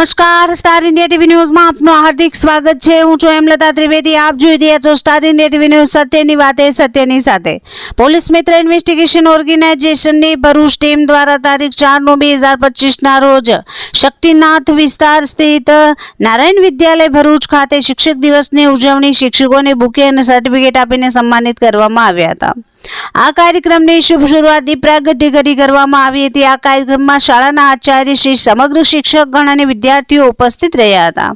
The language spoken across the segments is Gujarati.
નમસ્કાર, સ્ટાર ઇન્ડિયા ટીવી ન્યૂઝમાં આપનું હાર્દિક સ્વાગત છે। હું છું હેમલતા ત્રિવેદી। આપ જોઈ રહ્યા છો સ્ટાર ઇન્ડિયા ટીવી ન્યૂઝ। સત્યની વાતે સત્યની સાથે। પોલીસ મિત્ર ઇન્વેસ્ટિગેશન ઓર્ગેનાઇઝેશનની ભરૂચ ટીમ દ્વારા તારીખ 4/9/2025 ના રોજ શક્તિનાથ વિસ્તાર સ્થિત નારાયણ વિદ્યાલય ભરૂચ ખાતે શિક્ષક દિવસની ઉજવણી શિક્ષકોને બુકે અને સર્ટિફિકેટ આપીને સન્માનિત કરવામાં આવ્યા હતા। આ કાર્યક્રમની શુભ શરૂઆત દીપ પ્રાગટ્ય કરી કરવામાં આવી હતી। આ કાર્યક્રમમાં શાળાના આચાર્ય શ્રી, સમગ્ર શિક્ષકગણ અને વિદ્યાર્થીઓ ઉપસ્થિત રહ્યા હતા।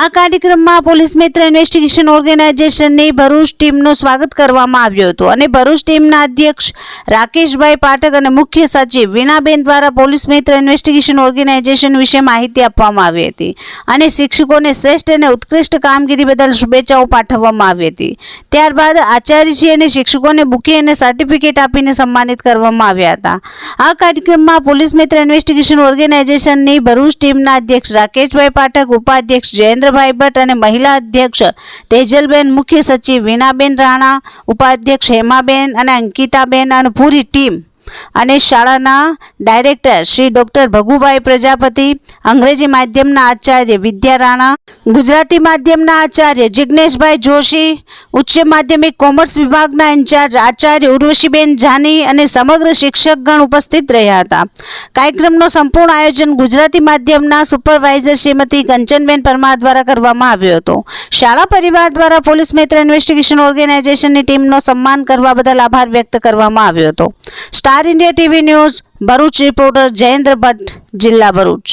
આ કાર્યક્રમમાં પોલીસ મિત્ર ઇન્વેસ્ટિગેશન ઓર્ગેનાઇઝેશનની ભરૂચ ટીમનું સ્વાગત કરવામાં આવ્યું હતું અને ભરૂચ ટીમના અધ્યક્ષ રાકેશભાઈ પાઠક અને મુખ્ય સચિવ વીણાબેન દ્વારા પોલીસ મિત્ર ઇન્વેસ્ટિગેશન ઓર્ગેનાઇઝેશન વિશે માહિતી આપવામાં આવી હતી અને શિક્ષકોને શ્રેષ્ઠ અને ઉત્કૃષ્ટ કામગીરી બદલ શુભેચ્છાઓ પાઠવવામાં આવી હતી। ત્યારબાદ આચાર્યશ્રી અને શિક્ષકોને બુકે અને સર્ટિફિકેટ આપીને સન્માનિત કરવામાં આવ્યા હતા। આ કાર્યક્રમમાં પોલીસ મિત્ર ઇન્વેસ્ટિગેશન ઓર્ગેનાઇઝેશનની ભરૂચ ટીમના અધ્યક્ષ રાકેશભાઈ પાઠક, ઉપાધ્યક્ષ જયેન્દ્રભાઈ ભટ્ટ અને મહિલા અધ્યક્ષ તેજલબેન, મુખ્ય સચિવ વીણાબેન રાણા, ઉપાધ્યક્ષ હેમાબેન અને અંકિતાબેન અને પૂરી ટીમ અને શાળાના ડાયરેક્ટર શ્રી ડોક્ટર ભગુભાઈ પ્રજાપતિ, અંગ્રેજી માધ્યમના આચાર્ય વિદ્યા રાણા, ગુજરાતી માધ્યમના આચાર્ય જિગ્નેશભાઈ જોશી, ઉચ્ચ માધ્યમિક કોમર્સ વિભાગના ઇન્ચાર્જ આચાર્ય ઉર્વશીબેન જાની અને સમગ્ર શિક્ષકગણ ઉપસ્થિત રહ્યા હતા। કાર્યક્રમનો સંપૂર્ણ આયોજન ગુજરાતી માધ્યમના સુપરવાઇઝર શ્રીમતી કંચનબેન પરમાર દ્વારા કરવામાં આવ્યો હતો। શાળા પરિવાર દ્વારા પોલીસ મિત્ર ઇન્વેસ્ટિગેશન ઓર્ગેનાઇઝેશનની ટીમનો સન્માન કરવા બદલ આભાર વ્યક્ત કરવામાં આવ્યો હતો। Star India TV news Bharuch reporter Jayendra Bhatt, જિલ્લા ભરૂચ।